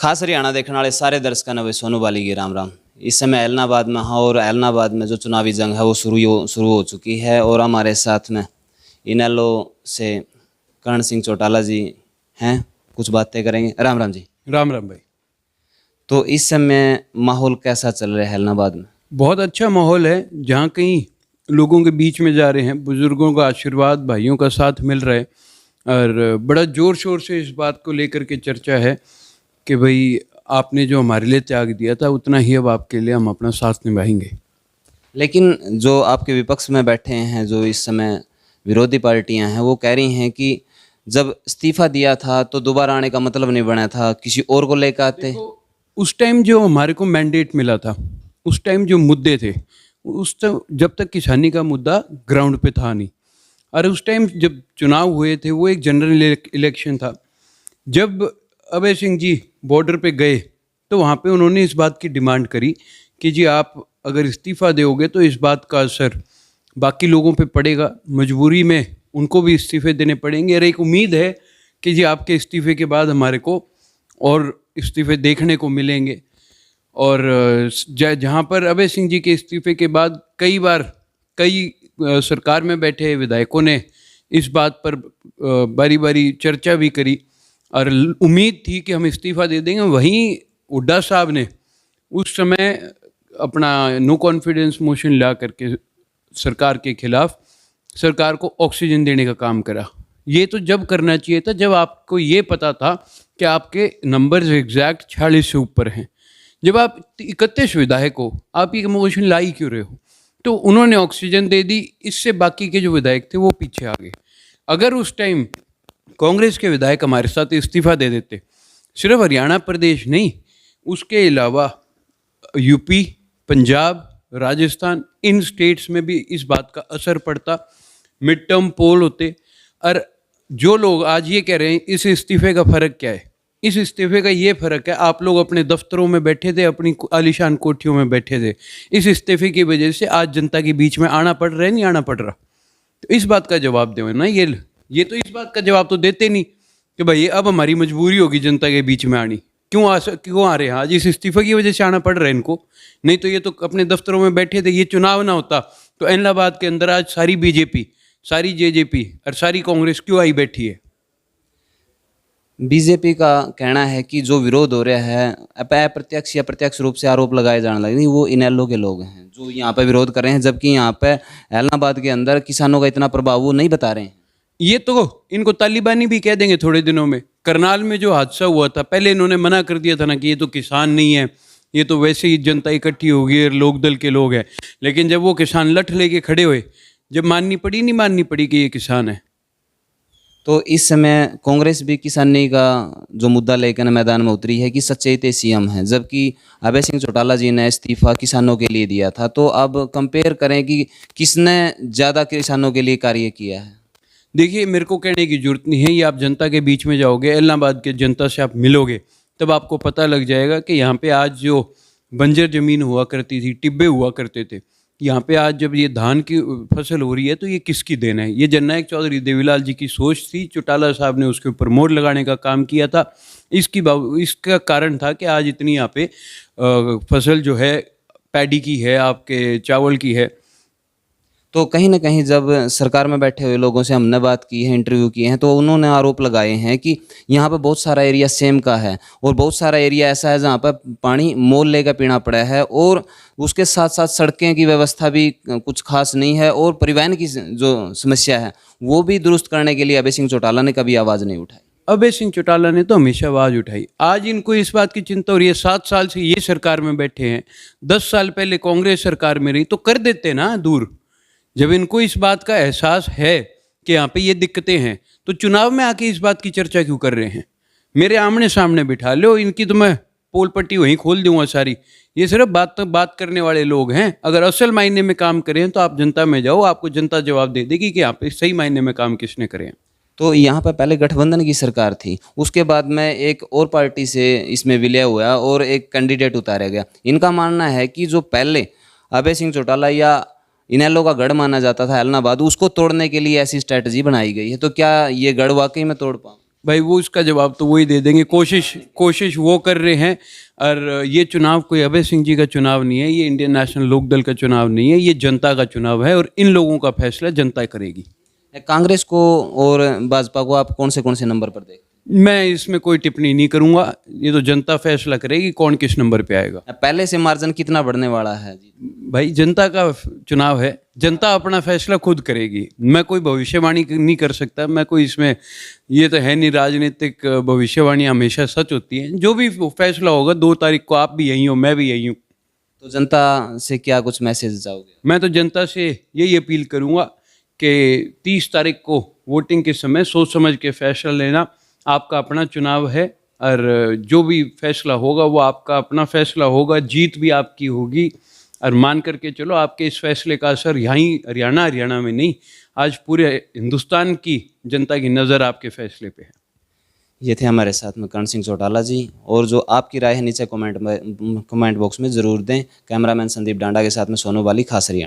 खास हरियाणा देखने वाले सारे दर्शकों ने सोनू बाली की राम राम। इस समय ऐलनाबाद में हाँ, और ऐलनाबाद में जो चुनावी जंग है वो शुरू हो चुकी है और हमारे साथ में इनेलो से कर्ण सिंह चौटाला जी हैं, कुछ बातें करेंगे। राम राम जी। राम राम भाई। तो इस समय माहौल कैसा चल रहा है ऐलनाबाद में? बहुत अच्छा माहौल है, जहाँ कहीं लोगों के बीच में जा रहे हैं, बुजुर्गों का आशीर्वाद, भाइयों का साथ मिल रहा है और बड़ा ज़ोर शोर से इस बात को लेकर के चर्चा है कि भाई आपने जो हमारे लिए त्याग दिया था उतना ही अब आपके लिए हम अपना साथ निभाएंगे। लेकिन जो आपके विपक्ष में बैठे हैं, जो इस समय विरोधी पार्टियां हैं, वो कह रही हैं कि जब इस्तीफा दिया था तो दोबारा आने का मतलब नहीं बना था, किसी और को लेकर आते। उस टाइम जो हमारे को मैंडेट मिला था, उस टाइम जो मुद्दे थे, उस जब तक किसानी का मुद्दा ग्राउंड पे था नहीं, और उस टाइम जब चुनाव हुए थे वो एक जनरल इलेक्शन था। जब अभय सिंह जी बॉर्डर पे गए तो वहाँ पे उन्होंने इस बात की डिमांड करी कि जी आप अगर इस्तीफ़ा दोगे तो इस बात का असर बाकी लोगों पे पड़ेगा, मजबूरी में उनको भी इस्तीफ़े देने पड़ेंगे और एक उम्मीद है कि जी आपके इस्तीफ़े के बाद हमारे को और इस्तीफ़े देखने को मिलेंगे। और जहाँ पर अभय सिंह जी के इस्तीफ़े के बाद कई बार कई सरकार में बैठे विधायकों ने इस बात पर बारी बारी चर्चा भी करी और उम्मीद थी कि हम इस्तीफ़ा दे देंगे। वहीं हुड्डा साहब ने उस समय अपना नो कॉन्फिडेंस मोशन ला करके सरकार के खिलाफ सरकार को ऑक्सीजन देने का काम करा। ये तो जब करना चाहिए था जब आपको ये पता था कि आपके नंबर्स एग्जैक्ट 46 से ऊपर हैं। जब आप 31 विधायक हो, आप ये मोशन ला ही क्यों रहे हो? तो उन्होंने ऑक्सीजन दे दी, इससे बाकी के जो विधायक थे वो पीछे आ गए। अगर उस टाइम कांग्रेस के विधायक हमारे साथ इस्तीफ़ा दे देते, सिर्फ हरियाणा प्रदेश नहीं, उसके अलावा यूपी, पंजाब, राजस्थान, इन स्टेट्स में भी इस बात का असर पड़ता, मिड टर्म पोल होते। और जो लोग आज ये कह रहे हैं इस इस्तीफे का फ़र्क क्या है, इस इस्तीफे का ये फ़र्क है आप लोग अपने दफ्तरों में बैठे थे, अपनी आलीशान कोठियों में बैठे थे, इस इस्तीफे की वजह से आज जनता के बीच में आना पड़ रहा है, नहीं आना पड़ रहा? तो इस बात का जवाब दो ना। ये तो इस बात का जवाब तो देते नहीं कि भाई अब हमारी मजबूरी होगी जनता के बीच में आनी। क्यों आ रहे हैं आज? इस इस्तीफे की वजह से आना पड़ रहा है इनको, नहीं तो ये तो अपने दफ्तरों में बैठे थे। ये चुनाव ना होता तो ऐलनाबाद के अंदर आज सारी बीजेपी, सारी जेजेपी और सारी कांग्रेस क्यों आई बैठी है? बीजेपी का कहना है कि जो विरोध हो रहा है, अप्रत्यक्ष या प्रत्यक्ष रूप से आरोप लगाए जाने लगे, नहीं वो इनेलो के लोग हैं जो यहाँ पे विरोध कर रहे हैं, जबकि यहाँ पे ऐलनाबाद के अंदर किसानों का इतना प्रभाव वो नहीं बता रहे हैं। ये तो इनको तालिबानी भी कह देंगे थोड़े दिनों में। करनाल में जो हादसा हुआ था, पहले इन्होंने मना कर दिया था ना कि ये तो किसान नहीं है, ये तो वैसे ही जनता इकट्ठी होगी और लोक दल के लोग हैं। लेकिन जब वो किसान लठ लेके खड़े हुए, जब माननी पड़ी कि ये किसान है। तो इस समय कांग्रेस भी किसानी का जो मुद्दा लेकर मैदान में उतरी है कि सचेत सीएम है, जबकि अभय सिंह चौटाला जी ने इस्तीफा किसानों के लिए दिया था। तो अब कंपेयर करें कि किसने ज़्यादा किसानों के लिए कार्य किया है। देखिए, मेरे को कहने की जरूरत नहीं है, ये आप जनता के बीच में जाओगे, ऐलनाबाद के जनता से आप मिलोगे, तब आपको पता लग जाएगा कि यहाँ पे आज जो बंजर ज़मीन हुआ करती थी, टिब्बे हुआ करते थे, यहाँ पे आज जब ये धान की फसल हो रही है तो ये किसकी देन है? ये जननायक चौधरी देवीलाल जी की सोच थी। चौटाला साहब ने उसके ऊपर मोहर लगाने का काम किया था। इसका कारण था कि आज इतनी यहाँ पे फसल जो है पैडी की है, आपके चावल की है। तो कहीं ना कहीं जब सरकार में बैठे हुए लोगों से हमने बात की है, इंटरव्यू किए हैं, तो उन्होंने आरोप लगाए हैं कि यहाँ पे बहुत सारा एरिया सेम का है और बहुत सारा एरिया ऐसा है जहाँ पर पानी मोल लेकर पीना पड़ा है, और उसके साथ साथ सड़कें की व्यवस्था भी कुछ खास नहीं है, और परिवहन की जो समस्या है वो भी दुरुस्त करने के लिए अभय सिंह चौटाला ने कभी आवाज़ नहीं उठाई। अभय सिंह चौटाला ने तो हमेशा आवाज़ उठाई। आज इनको इस बात की चिंता हो रही है, 7 साल से ये सरकार में बैठे हैं, 10 साल पहले कांग्रेस सरकार में रही, तो कर देते ना दूर। जब इनको इस बात का एहसास है कि यहाँ पे ये दिक्कतें हैं, तो चुनाव में आके इस बात की चर्चा क्यों कर रहे हैं? मेरे आमने सामने बिठा लो, इनकी तो मैं पोल पट्टी वहीं खोल दूंगा सारी। ये सिर्फ बात करने वाले लोग हैं। अगर असल मायने में काम करें तो आप जनता में जाओ, आपको जनता जवाब दे देगी कि यहाँ पे सही मायने में काम किसने करे। तो यहाँ पर पहले गठबंधन की सरकार थी, उसके बाद में एक और पार्टी से इसमें विलय हुआ और एक कैंडिडेट उतारा गया। इनका मानना है कि जो पहले अभय सिंह चौटाला या इनेलो का गढ़ माना जाता था ऐलनाबाद, उसको तोड़ने के लिए ऐसी स्ट्रैटेजी बनाई गई है। तो क्या ये गढ़ वाकई में तोड़ पाओ? भाई वो उसका जवाब तो वही दे देंगे। कोशिश वो कर रहे हैं। और ये चुनाव कोई अभय सिंह जी का चुनाव नहीं है, ये इंडियन नेशनल लोकदल का चुनाव नहीं है, ये जनता का चुनाव है और इन लोगों का फैसला जनता करेगी। कांग्रेस को और भाजपा को आप कौन से नंबर पर देखते मैं इसमें कोई टिप्पणी नहीं करूंगा, ये तो जनता फैसला करेगी कौन किस नंबर पे आएगा। हैं? पहले से मार्जिन कितना बढ़ने वाला है जी? भाई जनता का चुनाव है, जनता अपना फैसला खुद करेगी। मैं कोई भविष्यवाणी नहीं कर सकता, मैं कोई इसमें, ये तो है नहीं, राजनीतिक भविष्यवाणी हमेशा सच होती है। जो भी फैसला होगा 2 तारीख को, आप भी यहीं हो, मैं भी यहीं हूँ। तो जनता से क्या कुछ मैसेज जाओगे? मैं तो जनता से यही अपील करूंगा कि 30 तारीख को वोटिंग के समय सोच समझ के फैसला लेना। आपका अपना चुनाव है और जो भी फैसला होगा वो आपका अपना फैसला होगा, जीत भी आपकी होगी। और मान करके चलो, आपके इस फैसले का असर यहीं हरियाणा में नहीं, आज पूरे हिंदुस्तान की जनता की नज़र आपके फैसले पे है। ये थे हमारे साथ में कर्ण सिंह चौटाला जी। और जो आपकी राय है नीचे कमेंट बॉक्स में ज़रूर दें। कैमरामैन संदीप डांडा के साथ में सोनू वाली, खास हरियाणा।